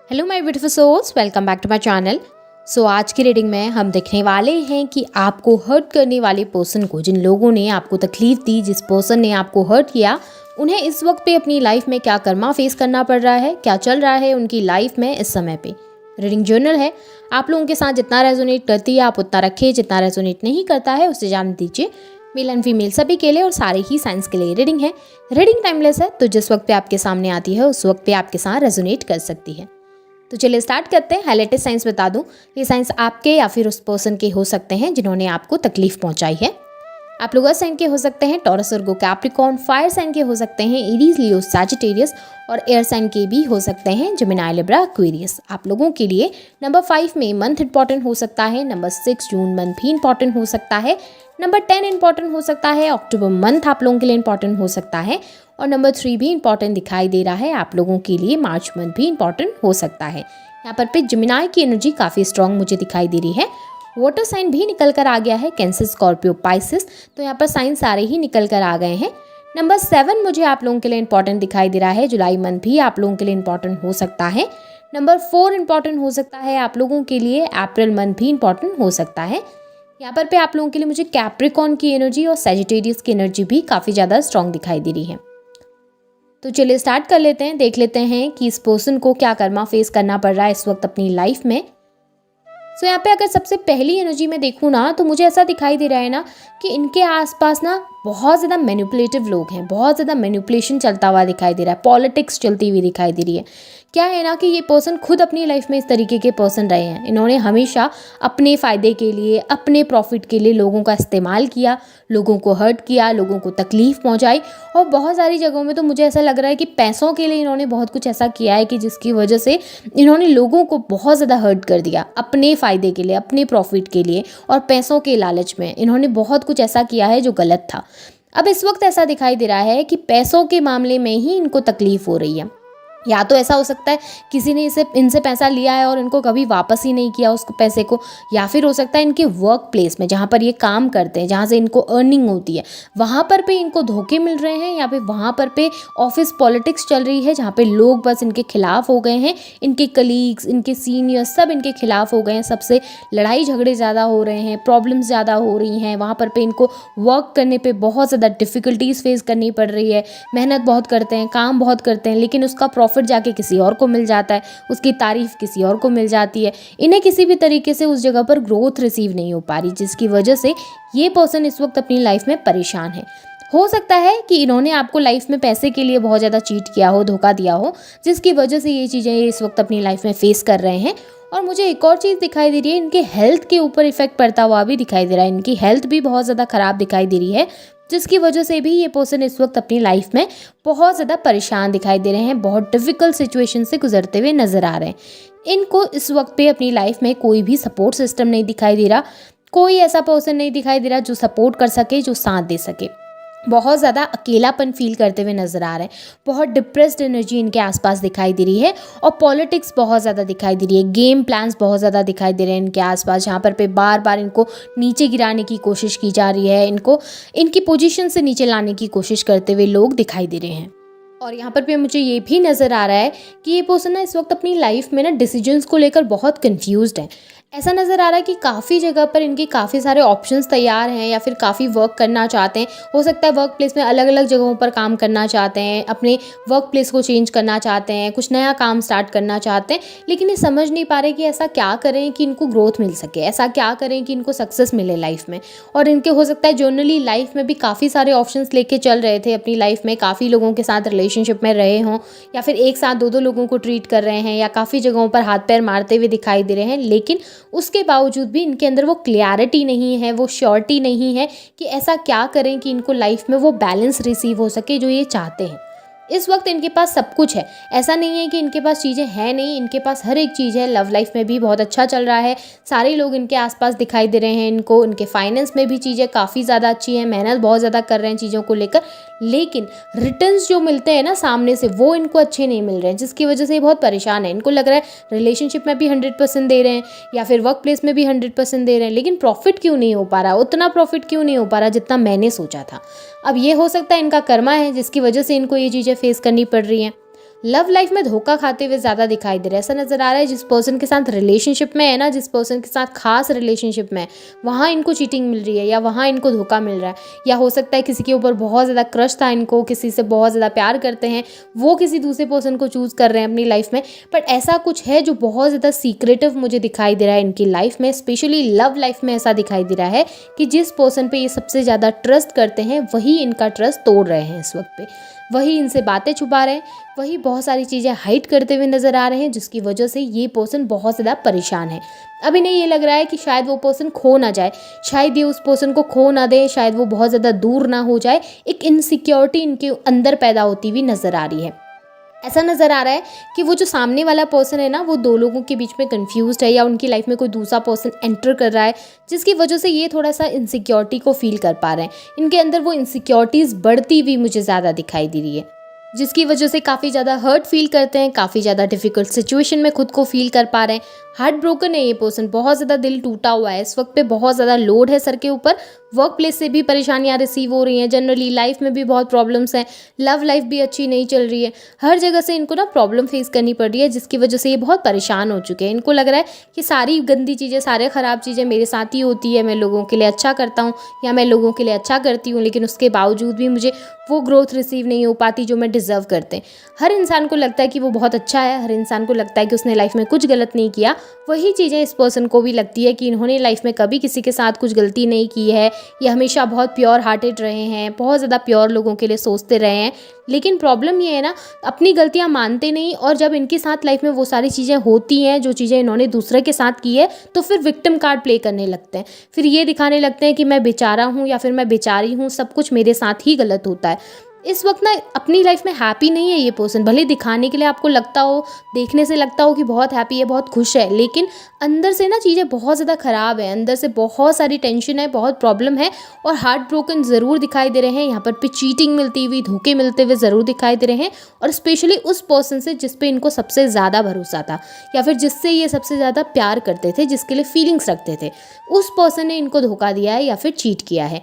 Hello my beautiful souls, welcome back to my channel. आज की reading में हम देखने वाले हैं कि आपको हर्ट करने वाले पर्सन को, जिन लोगों ने आपको तकलीफ दी, जिस पर्सन ने आपको हर्ट किया, उन्हें इस वक्त पे अपनी लाइफ में क्या कर्मा फेस करना पड़ रहा है, क्या चल रहा है उनकी लाइफ में इस समय पे। रीडिंग जर्नल है, आप लोगों के साथ जितना रेजोनेट करती है आप उतना रखिए, जितना रेजोनेट नहीं करता है उसे जान दीजिए। मेल एंड फीमेल सभी के लिए और सारे ही साइंस के लिए रीडिंग है। रीडिंग टाइमलेस है, तो जिस वक्त पे आपके सामने आती है उस वक्त पे आपके साथ रेजोनेट कर सकती है। तो चलिए स्टार्ट करते हैं। हाईलाइटेड साइंस बता दूं, ये साइंस आपके या फिर उस पर्सन के हो सकते हैं जिन्होंने आपको तकलीफ पहुंचाई है। आप लोग अर्थ साइन के हो सकते हैं, टॉरस, वर्गो, कैप्रिकॉर्न। फायर साइन के हो सकते हैं, एरीज, लियो, सैजिटेरियस। और एयर साइन के भी हो सकते हैं, जेमिनी, लिब्रा, एक्वेरियस। आप लोगों के लिए नंबर 5 में मंथ इंपॉर्टेंट हो सकता है, नंबर 6 जून मंथ भी इंपॉर्टेंट हो सकता है, नंबर 10 इंपॉर्टेंट हो सकता है, अक्टूबर मंथ आप लोगों के लिए इंपॉर्टेंट हो सकता है, और नंबर 3 भी इंपॉर्टेंट दिखाई दे रहा है आप लोगों के लिए, मार्च मंथ भी इंपॉर्टेंट हो सकता है। यहाँ पर पे जेमिनी की एनर्जी काफ़ी स्ट्रॉन्ग मुझे दिखाई दे रही है। वाटर साइन भी निकल कर आ गया है, कैंसर, स्कॉर्पियो, पाइसिस। तो यहाँ पर साइन सारे ही निकल कर आ गए हैं। नंबर 7 मुझे आप लोगों के लिए इंपॉर्टेंट दिखाई दे रहा है, जुलाई मंथ भी आप लोगों के लिए इंपॉर्टेंट हो सकता है। नंबर 4 इंपॉर्टेंट हो सकता है आप लोगों के लिए, अप्रैल मंथ भी इंपॉर्टेंट हो सकता है। यहाँ पर पे आप लोगों के लिए मुझे कैप्रिकॉर्न की एनर्जी और सैजिटेरियस की एनर्जी भी काफ़ी ज़्यादा स्ट्रॉन्ग दिखाई दे रही है। तो चलिए स्टार्ट कर लेते हैं, देख लेते हैं कि इस पर्सन को क्या कर्मा फेस करना पड़ रहा है इस वक्त अपनी लाइफ में। यहाँ पे अगर सबसे पहली एनर्जी में देखूँ ना, तो मुझे ऐसा दिखाई दे रहा है ना कि इनके आसपास ना बहुत ज़्यादा मैनिपुलेटिव लोग हैं, बहुत ज़्यादा मैनिपुलेशन चलता हुआ दिखाई दे रहा है, पॉलिटिक्स चलती हुई दिखाई दे रही है। क्या है ना कि ये पर्सन खुद अपनी लाइफ में इस तरीके के पर्सन रहे हैं। इन्होंने हमेशा अपने फ़ायदे के लिए, अपने प्रॉफिट के लिए लोगों का इस्तेमाल किया, लोगों को हर्ट किया, लोगों को तकलीफ़ पहुंचाई। और बहुत सारी जगहों में तो मुझे ऐसा लग रहा है कि पैसों के लिए इन्होंने बहुत कुछ ऐसा किया है कि जिसकी वजह से इन्होंने लोगों को बहुत ज़्यादा हर्ट कर दिया, अपने फ़ायदे के लिए, अपने प्रॉफिट के लिए और पैसों के लालच में इन्होंने बहुत कुछ ऐसा किया है जो गलत था। अब इस वक्त ऐसा दिखाई दे रहा है कि पैसों के मामले में ही इनको तकलीफ हो रही है। या तो ऐसा हो सकता है किसी ने इनसे पैसा लिया है और इनको कभी वापस ही नहीं किया उस पैसे को, या फिर हो सकता है इनके वर्क प्लेस में जहाँ पर ये काम करते हैं, जहाँ से इनको अर्निंग होती है, वहाँ पर पे इनको धोखे मिल रहे हैं, या फिर वहाँ पर पे ऑफिस पॉलिटिक्स चल रही है जहाँ पे लोग बस इनके खिलाफ हो गए हैं, इनके कलीग्स, इनके सीनियर्स सब इनके खिलाफ हो गए हैं, सबसे लड़ाई झगड़े ज़्यादा हो रहे हैं, प्रॉब्लम्स ज़्यादा हो रही हैं। वहाँ पर पे इनको वर्क करने पर बहुत ज़्यादा डिफ़िकल्टीज़ फेस करनी पड़ रही है। मेहनत बहुत करते हैं, काम बहुत करते हैं, लेकिन उसका प्रॉफिट जाके किसी और को मिल जाता है, उसकी तारीफ किसी और को मिल जाती है। इन्हें किसी भी तरीके से उस जगह पर ग्रोथ रिसीव नहीं हो पा रही, जिसकी वजह से ये पर्सन इस वक्त अपनी लाइफ में परेशान है। हो सकता है कि इन्होंने आपको लाइफ में पैसे के लिए बहुत ज़्यादा चीट किया हो, धोखा दिया हो, जिसकी वजह से ये चीज़ें ये इस वक्त अपनी लाइफ में फेस कर रहे हैं। और मुझे एक और चीज़ दिखाई दे रही है, इनके हेल्थ के ऊपर इफेक्ट पड़ता हुआ भी दिखाई दे रहा है। इनकी हेल्थ भी बहुत ज़्यादा ख़राब दिखाई दे रही है, जिसकी वजह से भी ये पर्सन इस वक्त अपनी लाइफ में बहुत ज़्यादा परेशान दिखाई दे रहे हैं, बहुत डिफ़िकल्ट सिचुएशन से गुजरते हुए नज़र आ रहे हैं। इनको इस वक्त पे अपनी लाइफ में कोई भी सपोर्ट सिस्टम नहीं दिखाई दे रहा, कोई ऐसा पर्सन नहीं दिखाई दे रहा जो सपोर्ट कर सके, जो साथ दे सके। बहुत ज़्यादा अकेलापन फील करते हुए नज़र आ रहे हैं, बहुत डिप्रेस्ड एनर्जी इनके आसपास दिखाई दे रही है, और पॉलिटिक्स बहुत ज़्यादा दिखाई दे रही है, गेम प्लान्स बहुत ज़्यादा दिखाई दे रहे हैं इनके आसपास, जहाँ पर पे बार बार इनको नीचे गिराने की कोशिश की जा रही है, इनको इनकी पोजीशन से नीचे लाने की कोशिश करते हुए लोग दिखाई दे रहे हैं। और यहाँ पर भी मुझे ये भी नज़र आ रहा है कि ये पर्सन ना इस वक्त अपनी लाइफ में ना डिसीजंस को लेकर बहुत कंफ्यूज्ड है। ऐसा नज़र आ रहा है कि काफ़ी जगह पर इनके काफ़ी सारे ऑप्शंस तैयार हैं, या फिर काफ़ी वर्क करना चाहते हैं। हो सकता है वर्क प्लेस में अलग अलग जगहों पर काम करना चाहते हैं, अपने वर्क प्लेस को चेंज करना चाहते हैं, कुछ नया काम स्टार्ट करना चाहते हैं, लेकिन ये समझ नहीं पा रहे कि ऐसा क्या करें कि इनको ग्रोथ मिल सके, ऐसा क्या करें कि इनको सक्सेस मिले लाइफ में। और इनके हो सकता है जनरली लाइफ में भी काफ़ी सारे ऑप्शंस लेके चल रहे थे अपनी लाइफ में, काफ़ी लोगों के साथ रिलेशनशिप में रहे हों, या फिर एक साथ दो लोगों को ट्रीट कर रहे हैं, या काफ़ी जगहों पर हाथ पैर मारते हुए दिखाई दे रहे हैं, लेकिन उसके बावजूद भी इनके अंदर वो क्लियरिटी नहीं है, वो श्योरिटी नहीं है कि ऐसा क्या करें कि इनको लाइफ में वो बैलेंस रिसीव हो सके जो ये चाहते हैं। इस वक्त इनके पास सब कुछ है, ऐसा नहीं है कि इनके पास चीज़ें हैं नहीं, इनके पास हर एक चीज़ है। लव लाइफ में भी बहुत अच्छा चल रहा है, सारे लोग इनके आसपास दिखाई दे रहे हैं इनको, इनके फाइनेंस में भी चीज़ें काफ़ी ज़्यादा अच्छी हैं, मेहनत बहुत ज़्यादा कर रहे हैं चीज़ों को लेकर, लेकिन रिटर्न्स जो मिलते हैं ना सामने से वो इनको अच्छे नहीं मिल रहे हैं, जिसकी वजह से ये बहुत परेशान है। इनको लग रहा है रिलेशनशिप में भी 100% दे रहे हैं, या फिर वर्क प्लेस में भी 100% दे रहे हैं, लेकिन प्रॉफिट क्यों नहीं हो पा रहा, उतना प्रॉफिट क्यों नहीं हो पा रहा जितना मैंने सोचा था। अब ये हो सकता है इनका कर्मा है, जिसकी वजह से इनको ये चीज़ें फेस करनी पड़ रही हैं। लव लाइफ में धोखा खाते हुए ज़्यादा दिखाई दे रहा है। ऐसा नज़र आ रहा है जिस पर्सन के साथ रिलेशनशिप में है ना, जिस पर्सन के साथ खास रिलेशनशिप में है, वहाँ इनको चीटिंग मिल रही है या वहाँ इनको धोखा मिल रहा है। या हो सकता है किसी के ऊपर बहुत ज़्यादा क्रश था इनको, किसी से बहुत ज़्यादा प्यार करते हैं, वो किसी दूसरे पर्सन को चूज़ कर रहे हैं अपनी लाइफ में। बट ऐसा कुछ है जो बहुत ज़्यादा सीक्रेटिव मुझे दिखाई दे रहा है इनकी लाइफ में, स्पेशली लव लाइफ में ऐसा दिखाई दे रहा है कि जिस पर्सन पे ये सबसे ज़्यादा ट्रस्ट करते हैं वही इनका ट्रस्ट तोड़ रहे हैं इस वक्त पे, वही इनसे बातें छुपा रहे हैं, वही बहुत सारी चीज़ें हाइड करते हुए नज़र आ रहे हैं, जिसकी वजह से ये पर्सन बहुत ज़्यादा परेशान है। अब इन्हें ये लग रहा है कि शायद वो पर्सन खो ना जाए, शायद ये उस पर्सन को खो ना दे, शायद वो बहुत ज़्यादा दूर ना हो जाए। एक इनसिक्योरिटी इनके अंदर पैदा होती हुई नज़र आ रही है। ऐसा नज़र आ रहा है कि वो जो सामने वाला पर्सन है ना, वो दो लोगों के बीच में कंफ्यूज्ड है या उनकी लाइफ में कोई दूसरा पर्सन एंटर कर रहा है, जिसकी वजह से ये थोड़ा सा इनसिक्योरिटी को फील कर पा रहे हैं। इनके अंदर वो इनसिक्योरिटीज़ बढ़ती हुई मुझे ज़्यादा दिखाई दे रही है, जिसकी वजह से काफ़ी ज़्यादा हर्ट फील करते हैं, काफ़ी ज़्यादा डिफ़िकल्ट सिचुएशन में खुद को फील कर पा रहे हैं। हार्ट ब्रोकन है ये पर्सन, बहुत ज़्यादा दिल टूटा हुआ है इस वक्त पे, बहुत ज़्यादा लोड है सर के ऊपर, वर्क प्लेस से भी परेशानियां रिसीव हो रही हैं, जनरली लाइफ में भी बहुत प्रॉब्लम्स हैं, लव लाइफ भी अच्छी नहीं चल रही है, हर जगह से इनको ना प्रॉब्लम फेस करनी पड़ रही है, जिसकी वजह से ये बहुत परेशान हो चुके हैं। इनको लग रहा है कि सारी गंदी चीज़ें, सारे ख़राब चीज़ें मेरे साथ ही होती है, मैं लोगों के लिए अच्छा करता हूँ या मैं लोगों के लिए अच्छा करती हूँ, लेकिन उसके बावजूद भी मुझे वो ग्रोथ रिसीव नहीं हो पाती जो मैं डिज़र्व करते हैं। हर इंसान को लगता है कि वो बहुत अच्छा है, हर इंसान को लगता है कि उसने लाइफ में कुछ गलत नहीं किया। वही चीज़ें इस पर्सन को भी लगती है कि इन्होंने लाइफ में कभी किसी के साथ कुछ गलती नहीं की है, ये हमेशा बहुत प्योर हार्टेड रहे हैं, बहुत ज़्यादा प्योर लोगों के लिए सोचते रहे हैं। लेकिन प्रॉब्लम ये है ना, अपनी गलतियां मानते नहीं, और जब इनके साथ लाइफ में वो सारी चीज़ें होती हैं जो चीज़ें इन्होंने दूसरे के साथ की है, तो फिर विक्टिम कार्ड प्ले करने लगते हैं, फिर ये दिखाने लगते हैं कि मैं बेचारा हूँ या फिर मैं बेचारी हूँ, सब कुछ मेरे साथ ही गलत होता है। इस वक्त ना अपनी लाइफ में हैप्पी नहीं है ये पर्सन, भले दिखाने के लिए आपको लगता हो, देखने से लगता हो कि बहुत हैप्पी है, बहुत खुश है, लेकिन अंदर से ना चीज़ें बहुत ज़्यादा ख़राब है, अंदर से बहुत सारी टेंशन है, बहुत प्रॉब्लम है, और हार्ट ब्रोकन ज़रूर दिखाई दे रहे हैं। यहाँ पर चीटिंग मिलती हुई, धोखे मिलते हुए ज़रूर दिखाई दे रहे हैं, और स्पेशली उस पर्सन से जिस पे इनको सबसे ज़्यादा भरोसा था या फिर जिससे ये सबसे ज़्यादा प्यार करते थे, जिसके लिए फीलिंग्स रखते थे, उस पर्सन ने इनको धोखा दिया है या फिर चीट किया है।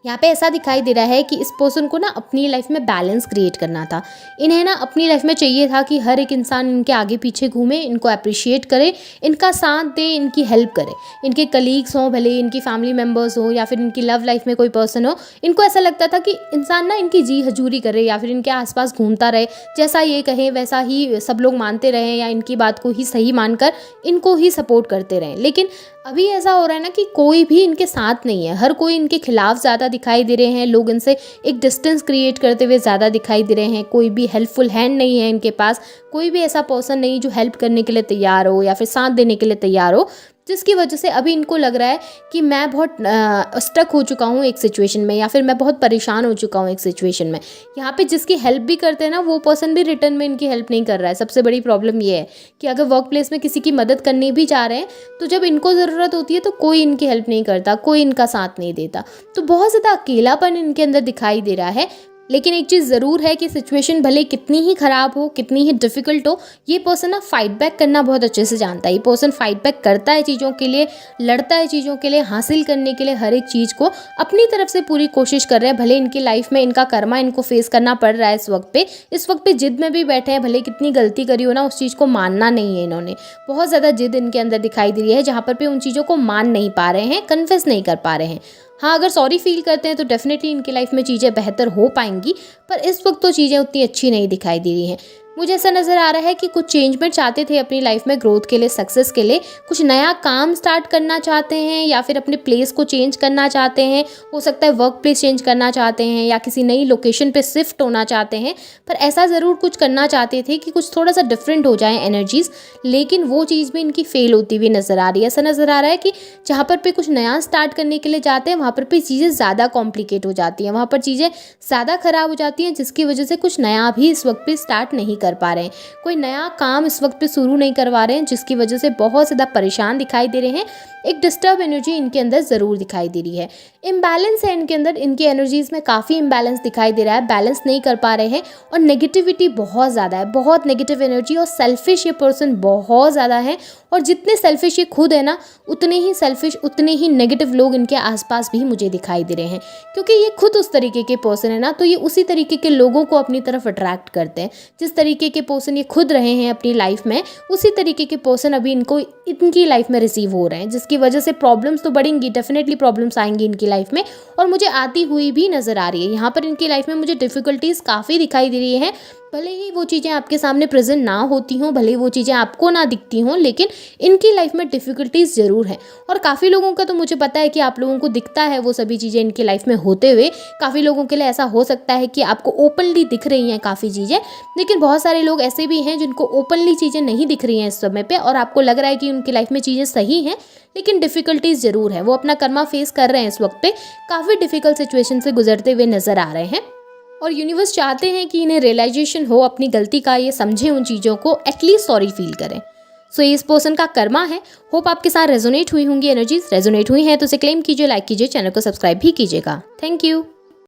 यहाँ पे ऐसा दिखाई दे रहा है कि इस पर्सन को ना अपनी लाइफ में बैलेंस क्रिएट करना था। इन्हें ना अपनी लाइफ में चाहिए था कि हर एक इंसान इनके आगे पीछे घूमे, इनको अप्रिशिएट करे, इनका साथ दे, इनकी हेल्प करे। इनके कलीग्स हों, भले इनकी फैमिली मेम्बर्स हो या फिर इनकी लव लाइफ में कोई पर्सन हो, इनको ऐसा लगता था कि इंसान ना इनकी जी हजूरी करे या फिर इनके आसपास घूमता रहे, जैसा ये कहें वैसा ही सब लोग मानते रहें या इनकी बात को ही सही मानकर इनको ही सपोर्ट करते रहें। लेकिन अभी ऐसा हो रहा है ना कि कोई भी इनके साथ नहीं है, हर कोई इनके खिलाफ ज़्यादा दिखाई दे रहे हैं, लोग इनसे एक डिस्टेंस क्रिएट करते हुए ज़्यादा दिखाई दे रहे हैं, कोई भी हेल्पफुल हैंड नहीं है इनके पास, कोई भी ऐसा पर्सन नहीं जो हेल्प करने के लिए तैयार हो या फिर साथ देने के लिए तैयार हो, जिसकी वजह से अभी इनको लग रहा है कि मैं बहुत स्टक हो चुका हूँ एक सिचुएशन में, या फिर मैं बहुत परेशान हो चुका हूँ एक सिचुएशन में। यहाँ पे जिसकी हेल्प भी करते हैं ना, वो पर्सन भी रिटर्न में इनकी हेल्प नहीं कर रहा है। सबसे बड़ी प्रॉब्लम ये है कि अगर वर्क प्लेस में किसी की मदद करने भी जा रहे हैं, तो जब इनको ज़रूरत होती है तो कोई इनकी हेल्प नहीं करता, कोई इनका साथ नहीं देता, तो बहुत ज़्यादा अकेलापन इनके अंदर दिखाई दे रहा है। लेकिन एक चीज़ ज़रूर है कि सिचुएशन भले कितनी ही ख़राब हो, कितनी ही डिफ़िकल्ट हो, ये पर्सन ना फाइट बैक करना बहुत अच्छे से जानता है। ये पर्सन फाइट बैक करता है चीज़ों के लिए, लड़ता है चीज़ों के लिए, हासिल करने के लिए हर एक चीज़ को अपनी तरफ से पूरी कोशिश कर रहे हैं। भले इनकी लाइफ में इनका कर्मा इनको फेस करना पड़ रहा है इस वक्त पे जिद में भी बैठे हैं, भले कितनी गलती करी हो ना, उस चीज़ को मानना नहीं है इन्होंने। बहुत ज़्यादा जिद इनके अंदर दिखाई दे रही है, जहाँ पर उन चीज़ों को मान नहीं पा रहे हैं, कन्फेस नहीं कर पा रहे हैं। हाँ, अगर सॉरी फील करते हैं तो डेफिनेटली इनकी लाइफ में चीज़ें बेहतर हो पाएंगी, पर इस वक्त तो चीज़ें उतनी अच्छी नहीं दिखाई दे रही हैं। मुझे ऐसा नज़र आ रहा है कि कुछ चेंजमेंट चाहते थे अपनी लाइफ में, ग्रोथ के लिए, सक्सेस के लिए, कुछ नया काम स्टार्ट करना चाहते हैं या फिर अपने प्लेस को चेंज करना चाहते हैं, हो सकता है वर्क प्लेस चेंज करना चाहते हैं या किसी नई लोकेशन पे शिफ्ट होना चाहते हैं। पर ऐसा ज़रूर कुछ करना चाहते थे कि कुछ थोड़ा सा डिफरेंट हो जाए एनर्जीज़, लेकिन वो चीज़ भी इनकी फेल होती हुई नज़र आ रही है। ऐसा नज़र आ रहा है कि जहाँ पर कुछ नया स्टार्ट करने के लिए जाते हैं, वहाँ पर चीज़ें ज़्यादा कॉम्प्लिकेट हो जाती हैं, वहाँ पर चीज़ें ज़्यादा ख़राब हो जाती हैं, जिसकी वजह से कुछ नया भी इस वक्त पे स्टार्ट नहीं कर पा रहे हैं, कोई नया काम इस वक्त पे शुरू नहीं करवा रहे हैं, जिसकी वजह से बहुत ज़्यादा परेशान दिखाई दे रहे हैं। एक डिस्टर्ब एनर्जी इनके अंदर ज़रूर दिखाई दे रही है, इम्बैलेंस है इनके अंदर, इनकी एनर्जीज़ में काफ़ी इम्बैलेंस दिखाई दे रहा है, बैलेंस नहीं कर पा रहे हैं, और नेगेटिविटी बहुत ज़्यादा है, बहुत नेगेटिव एनर्जी, और सेल्फिश ये पर्सन बहुत ज़्यादा है। और जितने सेल्फिश ये खुद है ना, उतने ही सेल्फिश, उतने ही नेगेटिव लोग इनके आसपास भी मुझे दिखाई दे रहे हैं, क्योंकि ये खुद उस तरीके के पर्सन है ना, तो ये उसी तरीके के लोगों को अपनी तरफ अट्रैक्ट करते हैं। जिस तरीके तरीके के पर्सन ये खुद रहे हैं अपनी लाइफ में, उसी तरीके के पर्सन अभी इनकी लाइफ में रिसीव हो रहे हैं, जिसकी वजह से प्रॉब्लम्स तो बढ़ेंगी, डेफिनेटली प्रॉब्लम्स आएंगी इनकी लाइफ में, और मुझे आती हुई भी नज़र आ रही है। यहाँ पर इनकी लाइफ में मुझे डिफ़िकल्टीज़ काफ़ी दिखाई दे रही हैं। भले ही वो चीज़ें आपके सामने प्रेजेंट ना होती हों, भले ही वो चीज़ें आपको ना दिखती हों, लेकिन इनकी लाइफ में डिफ़िकल्टीज़ ज़रूर हैं। और काफ़ी लोगों का तो मुझे पता है कि आप लोगों को दिखता है वो सभी चीज़ें इनकी लाइफ में होते हुए। काफ़ी लोगों के लिए ऐसा हो सकता है कि आपको ओपनली दिख रही हैं काफ़ी चीज़ें, लेकिन बहुत सारे लोग ऐसे भी हैं जिनको ओपनली चीज़ें नहीं दिख रही हैं इस समय पे, और आपको लग रहा है कि उनकी लाइफ में चीज़ें सही हैं, लेकिन डिफ़िकल्टीज़ ज़रूर है। वो अपना कर्मा फेस कर रहे हैं इस वक्त पे, काफ़ी डिफ़िकल्ट सिचुएशन से गुजरते हुए नज़र आ रहे हैं, और यूनिवर्स चाहते हैं कि इन्हें रियलाइजेशन हो अपनी गलती का, ये समझें उन चीज़ों को, एटलीस्ट सॉरी फील करें। सो ये इस पर्सन का कर्मा है। होप आपके साथ रेजोनेट हुई होंगी एनर्जीज। रेजोनेट हुई हैं तो इसे क्लेम कीजिए, लाइक कीजिए, चैनल को सब्सक्राइब भी कीजिएगा। Thank you.